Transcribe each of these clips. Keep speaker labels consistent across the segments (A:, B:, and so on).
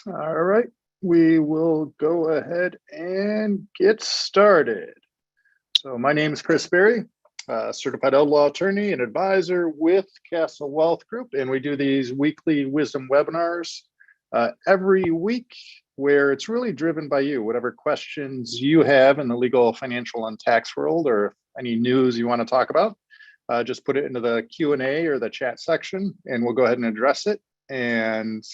A: All right, we will go ahead and get started. So my name is Chris Berry, certified law attorney and advisor with Castle Wealth Group, and we do these weekly wisdom webinars every week where it's really driven by you, whatever questions you have in the legal, financial, and tax world, or any news you want to talk about. Just put it into the Q&A or the chat section, and we'll go ahead and address it. And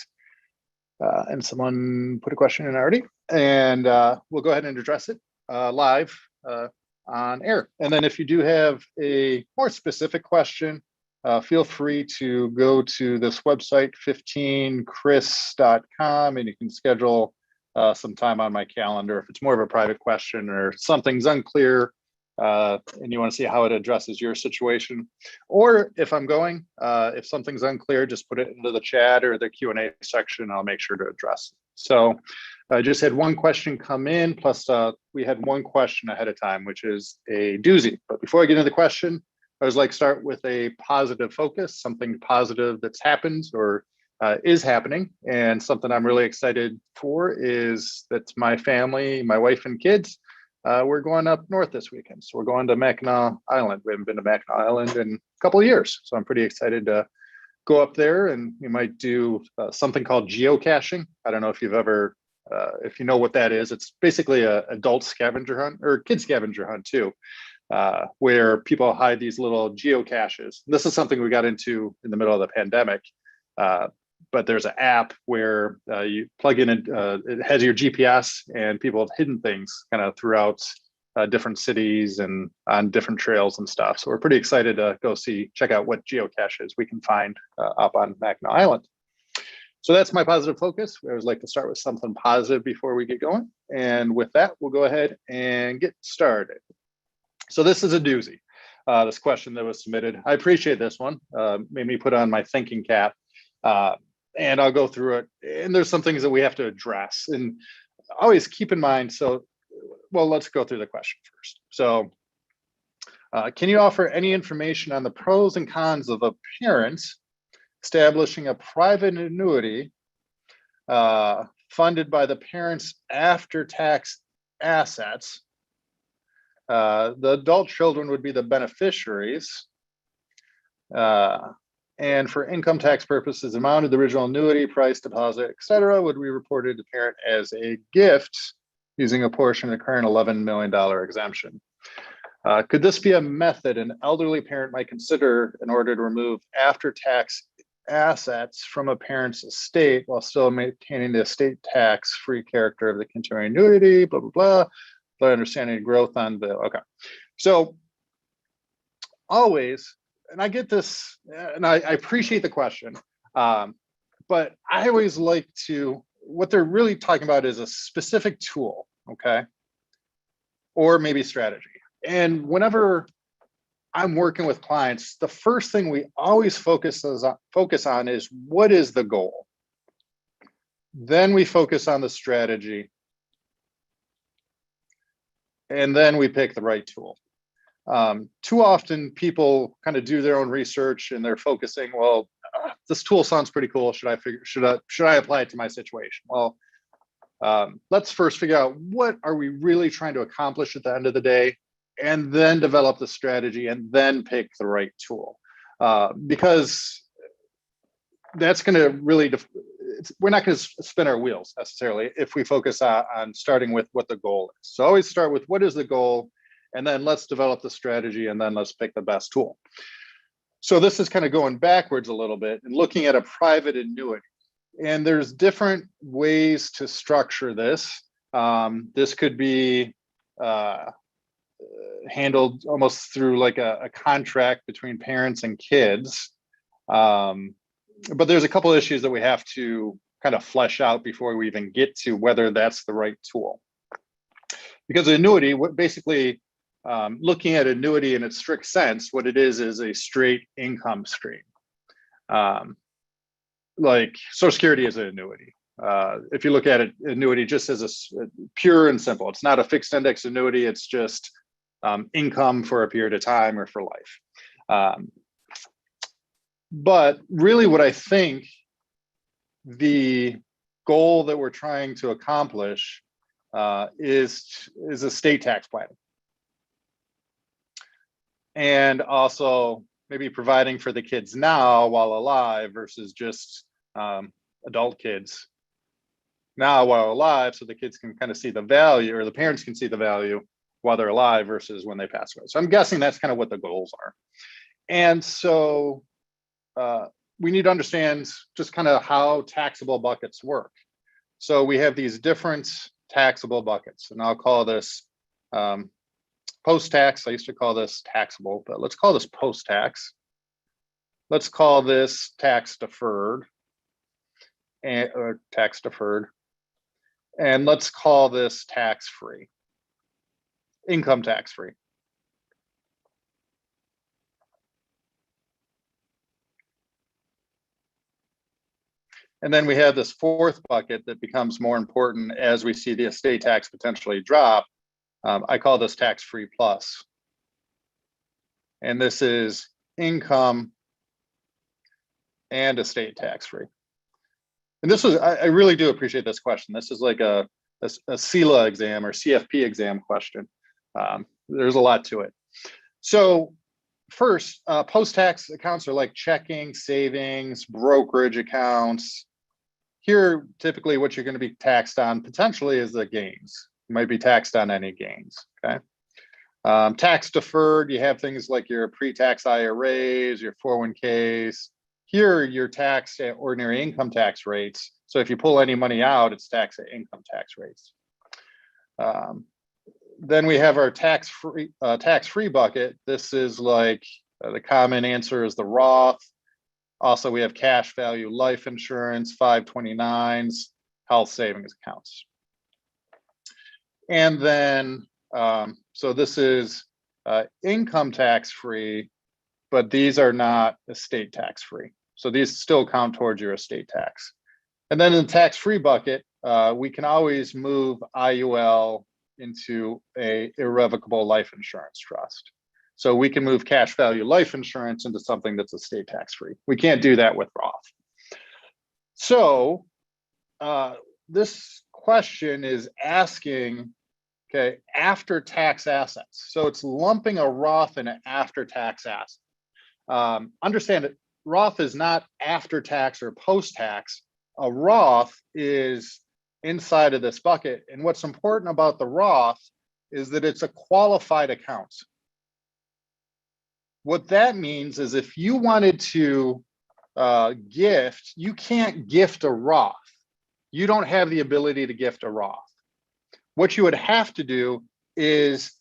A: someone put a question in already, and we'll go ahead and address it live on air. And then if you do have a more specific question, feel free to go to this website, 15chris.com, and you can schedule some time on my calendar if it's more of a private question or something's unclear and you want to see how it addresses your situation. Or if I'm going, if something's unclear, just put it into the chat or the Q&A section. I'll make sure to address it. So I just had one question come in, plus we had one question ahead of time, which is a doozy. But before I get into the question, I always like start with a positive focus, something positive that's happened or is happening. And something I'm really excited for is that my family, my wife and kids, we're going up north this weekend. So we're going to Mackinac Island. We haven't been to Mackinac Island in a couple of years. So I'm pretty excited to go up there, and we might do something called geocaching. I don't know if you've ever, if you know what that is. It's basically an adult scavenger hunt, or kid scavenger hunt too, where people hide these little geocaches. This is something we got into in the middle of the pandemic. But there's an app where you plug in, it has your GPS, and people have hidden things kind of throughout different cities and on different trails and stuff. So we're pretty excited to go check out what geocaches we can find up on Mackinac Island. So that's my positive focus. I always like to start with something positive before we get going. And with that, we'll go ahead and get started. So this is a doozy, this question that was submitted. I appreciate this one, made me put on my thinking cap. And I'll go through it. And there's some things that we have to address. And always keep in mind, well, let's go through the question first. So can you offer any information on the pros and cons of a parent establishing a private annuity funded by the parent's after-tax assets? The adult children would be the beneficiaries. And for income tax purposes, amount of the original annuity, price, deposit, et cetera, would be reported to parent as a gift using a portion of the current $11 million exemption. Could this be a method an elderly parent might consider in order to remove after-tax assets from a parent's estate while still maintaining the estate tax-free character of the continuing annuity, blah, blah, blah, by understanding growth on the, okay. So always, and I get this, and I appreciate the question, but I always like to, what they're really talking about is a specific tool, okay? Or maybe strategy. And whenever I'm working with clients, the first thing we always focus on is what is the goal? Then we focus on the strategy. And then we pick the right tool. Too often people kind of do their own research and they're focusing, well, this tool sounds pretty cool. Should I apply it to my situation? Well, let's first figure out what are we really trying to accomplish at the end of the day, and then develop the strategy and then pick the right tool. Because that's going to really, we're not going to spin our wheels necessarily if we focus on starting with what the goal is. So always start with what is the goal, and then let's develop the strategy, and then let's pick the best tool. So this is kind of going backwards a little bit and looking at a private annuity. And there's different ways to structure this. This could be handled almost through like a contract between parents and kids. But there's a couple of issues that we have to kind of flesh out before we even get to whether that's the right tool. Because annuity, what basically, looking at annuity in its strict sense, what it is a straight income stream. Like Social Security is an annuity. If you look at it, annuity just as a pure and simple. It's not a fixed index annuity. It's just income for a period of time or for life. But really what I think the goal that we're trying to accomplish is estate tax planning. And also maybe providing for the kids now while alive versus just adult kids now while alive, so the kids can kind of see the value, or the parents can see the value while they're alive versus when they pass away. So I'm guessing that's kind of what the goals are. And so we need to understand just kind of how taxable buckets work. So we have these different taxable buckets, and I'll call this post-tax. I used to call this taxable, but let's call this post-tax. Let's call this tax deferred, or tax deferred. And let's call this tax-free, income tax-free. And then we have this fourth bucket that becomes more important as we see the estate tax potentially drop. I call this tax-free plus. And this is income and estate tax-free. And this was, I really do appreciate this question. This is like a CELA exam or CFP exam question. There's a lot to it. So first, post-tax accounts are like checking, savings, brokerage accounts. Here, typically what you're going to be taxed on potentially is the gains. You might be taxed on any gains, okay? Tax deferred, you have things like your pre-tax IRAs, your 401ks. Here, you're taxed at ordinary income tax rates. So if you pull any money out, it's taxed at income tax rates. Then we have our tax-free bucket. This is like the common answer is the Roth. Also, we have cash value life insurance, 529s, health savings accounts. And then, so this is income tax-free, but these are not estate tax-free. So these still count towards your estate tax. And then in the tax-free bucket, we can always move IUL into a irrevocable life insurance trust. So we can move cash value life insurance into something that's estate tax-free. We can't do that with Roth. So this question is asking, okay, after-tax assets. So it's lumping a Roth in an after-tax asset. Understand that Roth is not after-tax or post-tax. A Roth is inside of this bucket. And what's important about the Roth is that it's a qualified account. What that means is if you wanted to gift, you can't gift a Roth. You don't have the ability to gift a Roth. What you would have to do is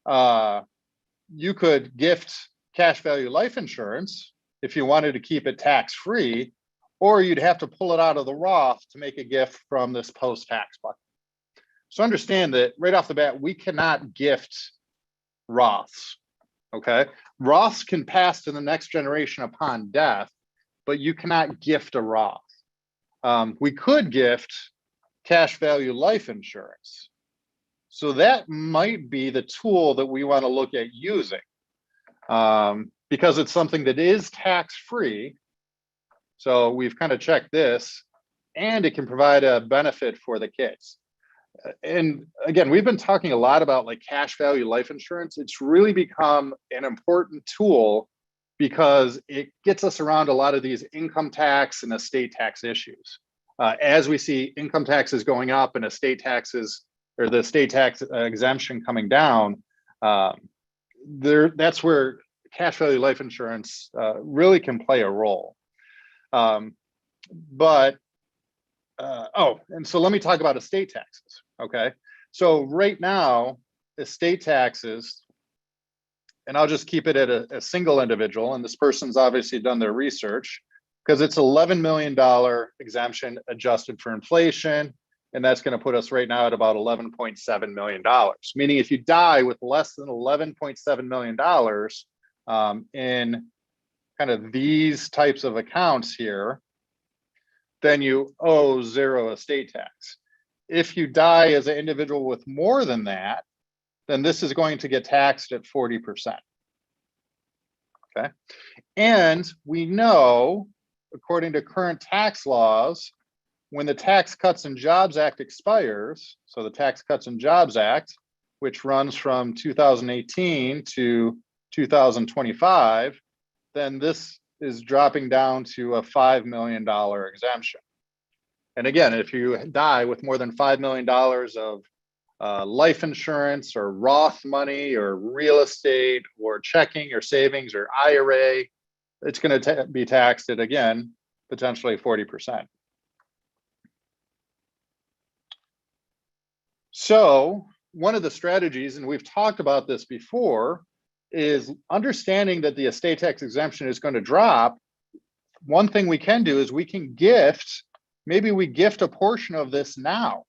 A: you could gift cash value life insurance if you wanted to keep it tax-free, or you'd have to pull it out of the Roth to make a gift from this post-tax bucket. So understand that right off the bat, we cannot gift Roths, okay? Roths can pass to the next generation upon death, but you cannot gift a Roth. We could gift cash value life insurance. So that might be the tool that we want to look at using because it's something that is tax-free. So we've kind of checked this, and it can provide a benefit for the kids. And again, we've been talking a lot about like cash value life insurance. It's really become an important tool because it gets us around a lot of these income tax and estate tax issues. As we see income taxes going up and estate taxes or the estate tax exemption coming down, that's where cash value life insurance really can play a role. And so let me talk about estate taxes, okay? So right now, estate taxes, and I'll just keep it at a single individual, and this person's obviously done their research, because it's $11 million exemption adjusted for inflation, and that's gonna put us right now at about $11.7 million, meaning if you die with less than $11.7 million in kind of these types of accounts here, then you owe zero estate tax. If you die as an individual with more than that, then this is going to get taxed at 40%. Okay. And we know, according to current tax laws, when the Tax Cuts and Jobs Act expires, so the Tax Cuts and Jobs Act, which runs from 2018 to 2025, then this is dropping down to a $5 million exemption. And again, if you die with more than $5 million of life insurance or Roth money or real estate or checking or savings or IRA, it's going to be taxed at, again, potentially 40%. So one of the strategies, and we've talked about this before, is understanding that the estate tax exemption is going to drop. One thing we can do is we can gift, maybe we gift a portion of this now.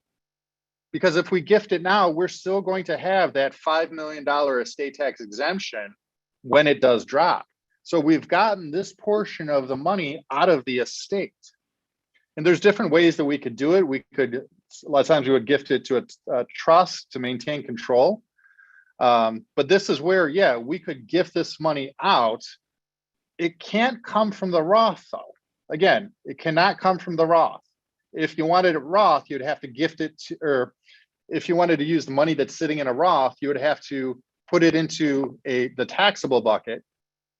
A: Because if we gift it now, we're still going to have that $5 million estate tax exemption when it does drop. So we've gotten this portion of the money out of the estate. And there's different ways that we could do it. We could, a lot of times we would gift it to a trust to maintain control. But this is where, yeah, we could gift this money out. It can't come from the Roth though. Again, it cannot come from the Roth. If you wanted it Roth, you'd have to gift it to, or if you wanted to use the money that's sitting in a Roth, you would have to put it into the taxable bucket.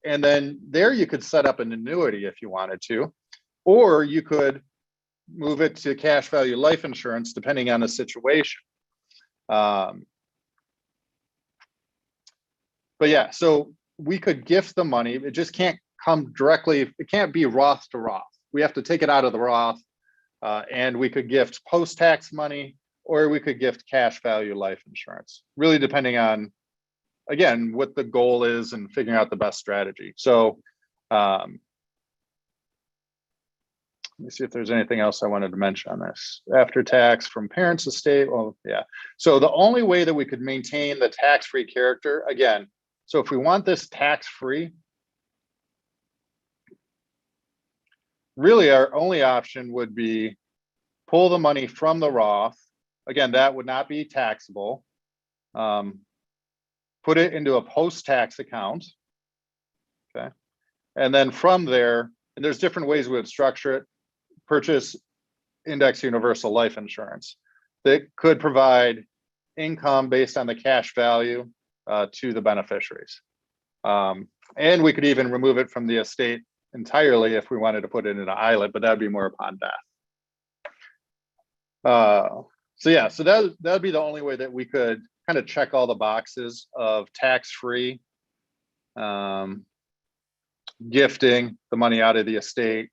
A: And then there you could set up an annuity if you wanted to, or you could move it to cash value life insurance, depending on the situation. But yeah, so we could gift the money. It just can't come directly. It can't be Roth to Roth. We have to take it out of the Roth, and we could gift post-tax money, or we could gift cash value life insurance, really depending on, again, what the goal is and figuring out the best strategy. So let me see if there's anything else I wanted to mention on this. After tax from parents' estate, well, yeah. So the only way that we could maintain the tax-free character, again, so if we want this tax-free, really our only option would be pull the money from the Roth. Again, that would not be taxable. Put it into a post-tax account, okay? And then from there, and there's different ways we would structure it, purchase index universal life insurance that could provide income based on the cash value to the beneficiaries. And we could even remove it from the estate entirely if we wanted to put it in an ILA, but that'd be more upon death. So yeah, so that'd be the only way that we could kind of check all the boxes of tax-free, gifting the money out of the estate,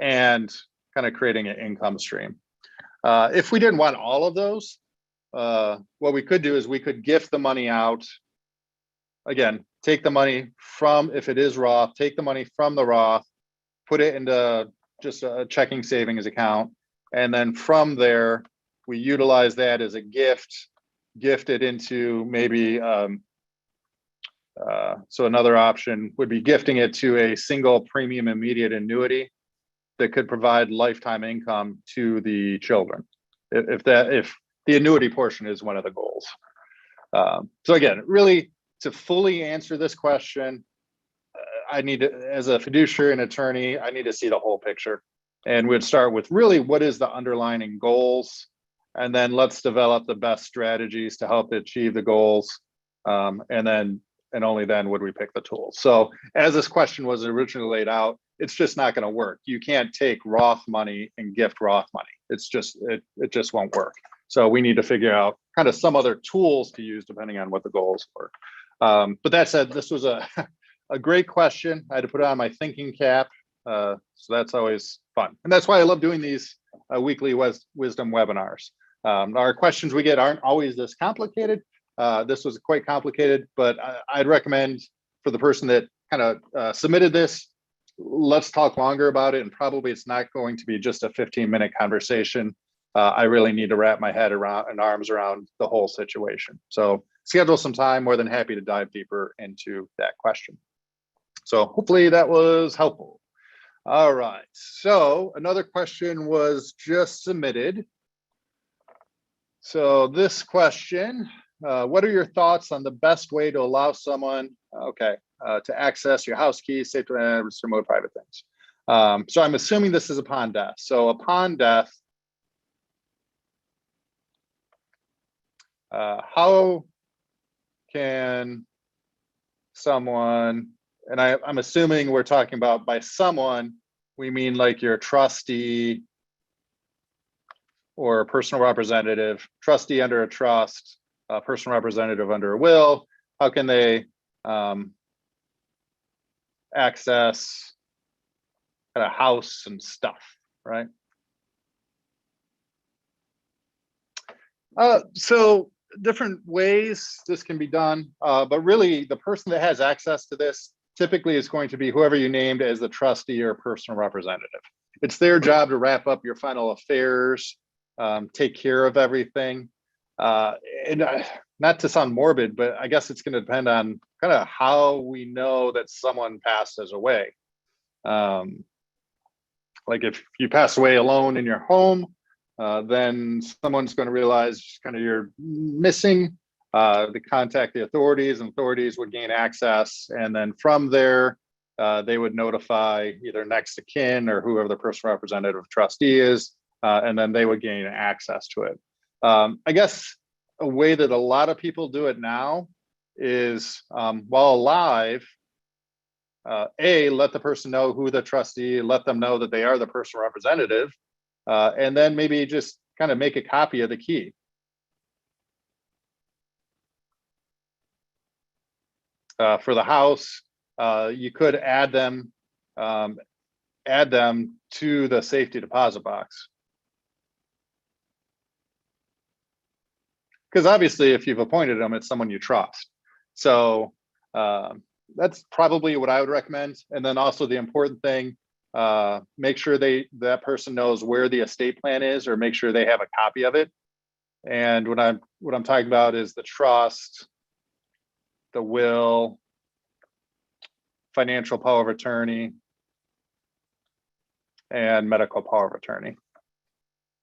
A: and kind of creating an income stream. If we didn't want all of those, what we could do is we could gift the money out. Again, take the money from, if it is Roth, take the money from the Roth, put it into just a checking savings account. And then from there, we utilize that as a gift it into maybe, so another option would be gifting it to a single premium immediate annuity that could provide lifetime income to the children, if the annuity portion is one of the goals. So again, really to fully answer this question, I need to, as a fiduciary and attorney, I need to see the whole picture. And we'd start with really what is the underlying goals, and then let's develop the best strategies to help achieve the goals. And only then would we pick the tools. So as this question was originally laid out, it's just not going to work. You can't take Roth money and gift Roth money. It's just, it just won't work. So we need to figure out kind of some other tools to use depending on what the goals were. But that said, this was a great question. I had to put it on my thinking cap. So that's always fun. And that's why I love doing these weekly wisdom webinars. Our questions we get aren't always this complicated. This was quite complicated, but I'd recommend for the person that kind of submitted this, let's talk longer about it. And probably it's not going to be just a 15-minute conversation. I really need to wrap my head around and arms around the whole situation. So schedule some time, more than happy to dive deeper into that question. So hopefully that was helpful. All right, so another question was just submitted. So this question, what are your thoughts on the best way to allow someone, to access your house keys, safe to remote private things? So I'm assuming this is upon death. So upon death, how can someone, and I'm assuming we're talking about by someone, we mean like your trustee or a personal representative, trustee under a trust, a personal representative under a will. How can they access a house and stuff, right? So different ways this can be done, but really the person that has access to this typically is going to be whoever you named as the trustee or personal representative. It's their job to wrap up your final affairs, take care of everything. And not to sound morbid, but I guess it's going to depend on kind of how we know that someone passes away. Like if you pass away alone in your home, then someone's going to realize kind of you're missing. They contact the authorities, and authorities would gain access, and then from there, they would notify either next of kin or whoever the personal representative trustee is, and then they would gain access to it. I guess a way that a lot of people do it now is while alive, let the person know who the trustee, let them know that they are the personal representative, and then maybe just kind of make a copy of the key. For the house, you could add them to the safety deposit box. Because obviously, if you've appointed them, it's someone you trust. So that's probably what I would recommend. And then also the important thing, make sure that person knows where the estate plan is, or make sure they have a copy of it. And what I'm talking about is the trust, the will, financial power of attorney, and medical power of attorney.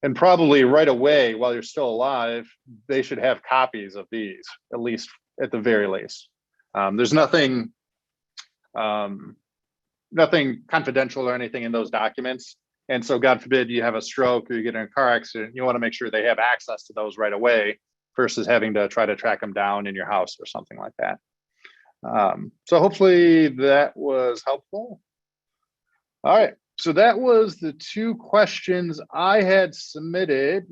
A: And probably right away, while you're still alive, they should have copies of these, at least at the very least. There's nothing confidential or anything in those documents. And so God forbid you have a stroke or you get in a car accident, you want to make sure they have access to those right away versus having to try to track them down in your house or something like that. So hopefully that was helpful. All right. So that was the 2 questions I had submitted,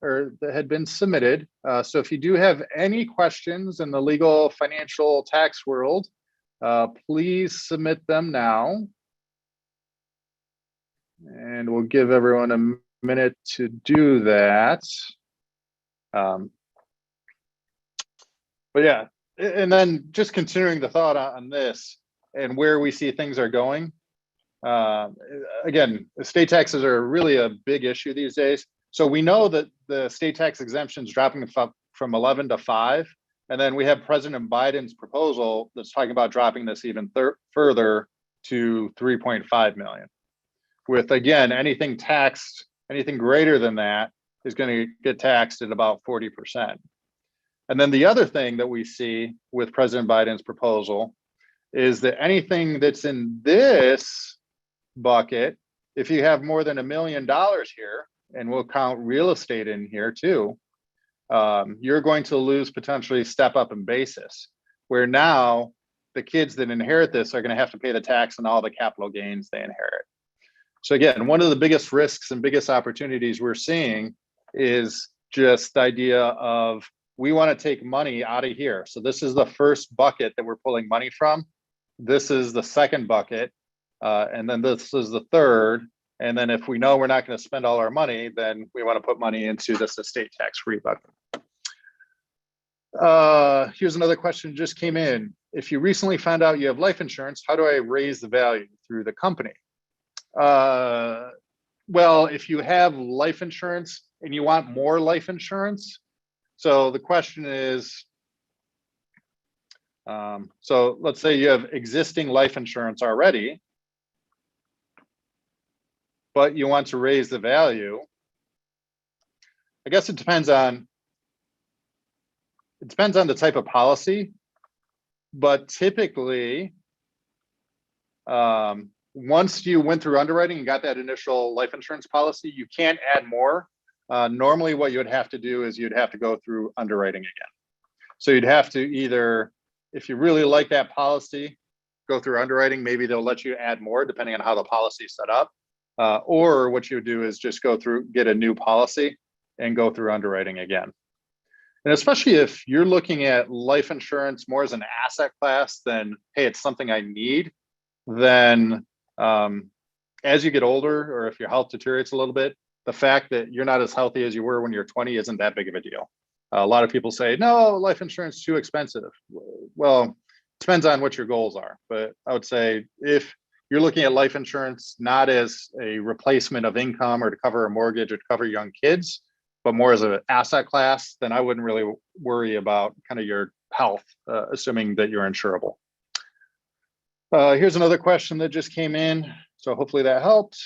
A: or that had been submitted. So if you do have any questions in the legal, financial, tax world, please submit them now. And we'll give everyone a minute to do that. But yeah, and then just continuing the thought on this and where we see things are going. Again, estate taxes are really a big issue these days. So we know that the state tax exemption is dropping from 11 to 5. And then we have President Biden's proposal that's talking about dropping this even further to 3.5 million. With, again, anything greater than that is going to get taxed at about 40%. And then the other thing that we see with President Biden's proposal is that anything that's in this bucket, if you have more than $1 million here, and we'll count real estate in here too, you're going to lose potentially step up in basis, where now the kids that inherit this are going to have to pay the tax on all the capital gains they inherit. So again, one of the biggest risks and biggest opportunities we're seeing is just the idea of, we want to take money out of here. So this is the first bucket that we're pulling money from. This is the second bucket. And then this is the third. And then if we know we're not going to spend all our money, then we want to put money into this estate tax free bucket. Here's another question just came in. If you recently found out you have life insurance, how do I raise the value through the company? Well, if you have life insurance and you want more life insurance, so the question is, so let's say you have existing life insurance already, but you want to raise the value. I guess it depends on the type of policy, but typically, once you went through underwriting and got that initial life insurance policy, you can't add more normally what you would have to do is you'd have to go through underwriting again. So you'd have to either, if you really like that policy, go through underwriting. Maybe they'll let you add more depending on how the policy is set up. Or what you would do is just go through, get a new policy and go through underwriting again. And especially if you're looking at life insurance more as an asset class than, hey, it's something I need, then as you get older, or if your health deteriorates a little bit, the fact that you're not as healthy as you were when you're 20 isn't that big of a deal. A lot of people say, no, life insurance is too expensive. Well, it depends on what your goals are. But I would say if you're looking at life insurance not as a replacement of income or to cover a mortgage or to cover young kids, but more as an asset class, then I wouldn't really worry about kind of your health, assuming that you're insurable. Here's another question that just came in. So hopefully that helped.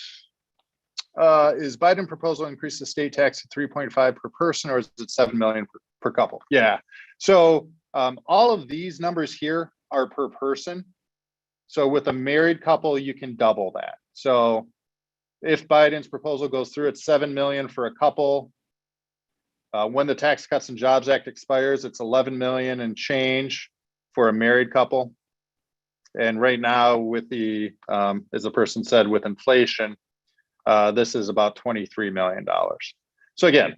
A: Is Biden proposal increase the state tax to 3.5 per person, or is it 7 million per couple? Yeah. So all of these numbers here are per person. So with a married couple, you can double that. So if Biden's proposal goes through, it's 7 million for a couple. When the Tax Cuts and Jobs Act expires, it's 11 million and change for a married couple. And right now with the, as the person said, with inflation, this is about $23 million. So again,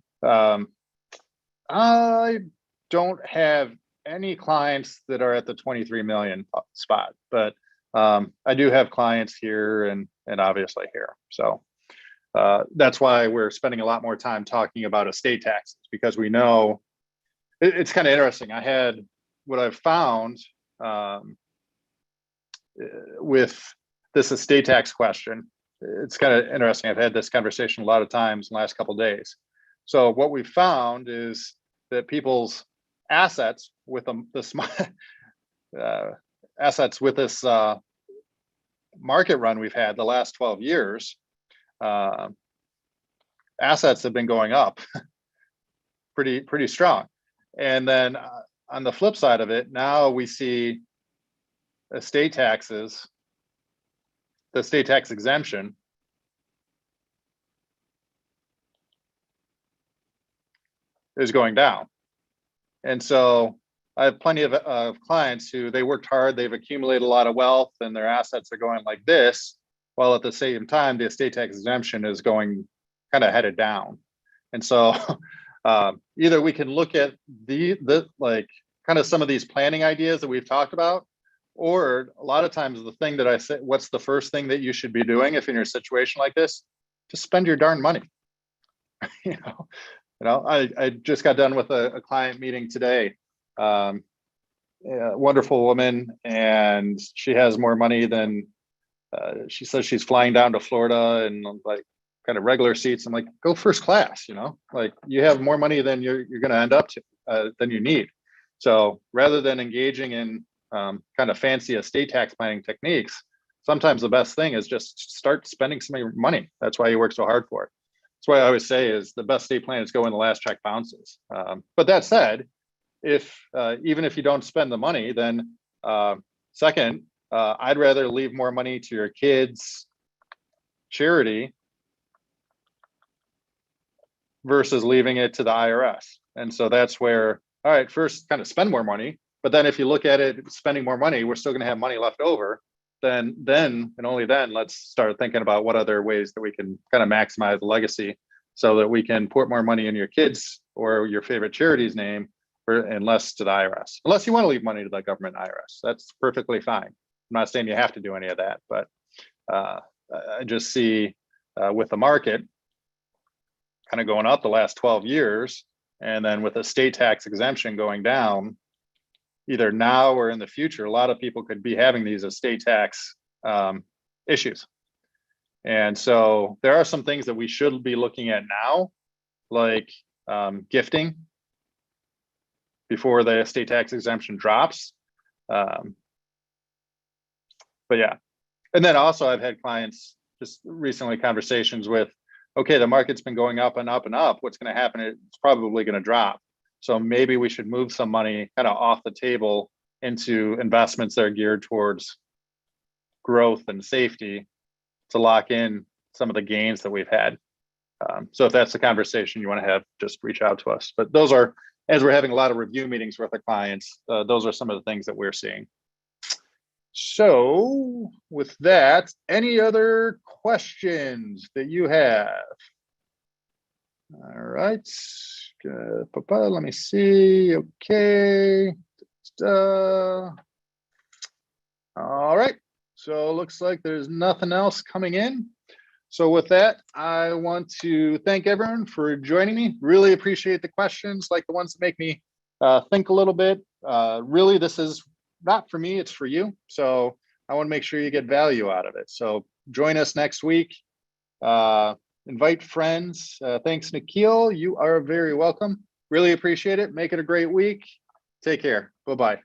A: I don't have any clients that are at the 23 million spot, but I do have clients here and obviously here. So that's why we're spending a lot more time talking about estate taxes, because we know it's kind of interesting. I had what I've found with this estate tax question. It's kind of interesting. I've had this conversation a lot of times in the last couple of days. So what we found is that people's assets with this assets with this market run we've had the last 12 years, assets have been going up pretty strong. And then on the flip side of it, now we see estate taxes, the estate tax exemption is going down. And so I have plenty of clients who they worked hard, they've accumulated a lot of wealth and their assets are going like this, while at the same time, the estate tax exemption is going kind of headed down. And so either we can look at the like kind of some of these planning ideas that we've talked about, or a lot of times the thing that I say, what's the first thing that you should be doing if in your situation like this? Just spend your darn money. You know, I just got done with a client meeting today. A wonderful woman, and she has more money than she says. She's flying down to Florida and like kind of regular seats. I'm like, go first class, you know, like you have more money than you're going to end up to than you need. So rather than engaging in kind of fancy estate tax planning techniques, sometimes the best thing is just start spending some of your money. That's why you work so hard for it. That's why I always say is the best estate plan is go when the last check bounces. But that said, if even if you don't spend the money, then second, I'd rather leave more money to your kids' charity versus leaving it to the IRS. And so that's where, all right, first kind of spend more money, but then if you look at it, spending more money, we're still going to have money left over. Then and only then let's start thinking about what other ways that we can kind of maximize the legacy so that we can put more money in your kids or your favorite charity's name and less to the IRS. Unless you want to leave money to the government IRS, that's perfectly fine. I'm not saying you have to do any of that, but I just see with the market kind of going up the last 12 years, and then with the state tax exemption going down, either now or in the future, a lot of people could be having these estate tax issues. And so there are some things that we should be looking at now, like gifting before the estate tax exemption drops. But yeah, and then also I've had clients just recently conversations with, okay, the market's been going up and up and up. What's going to happen? It's probably going to drop. So maybe we should move some money kind of off the table into investments that are geared towards growth and safety to lock in some of the gains that we've had. So if that's the conversation you want to have, just reach out to us. But those are, as we're having a lot of review meetings with our clients, those are some of the things that we're seeing. So with that, any other questions that you have? All right. Let me see. Okay. All right. So it looks like there's nothing else coming in. So with that, I want to thank everyone for joining me. Really appreciate the questions, like the ones that make me think a little bit. Really, this is not for me, it's for you. So I want to make sure you get value out of it. So join us next week. Invite friends. Thanks, Nikhil. You are very welcome. Really appreciate it. Make it a great week. Take care. Bye-bye.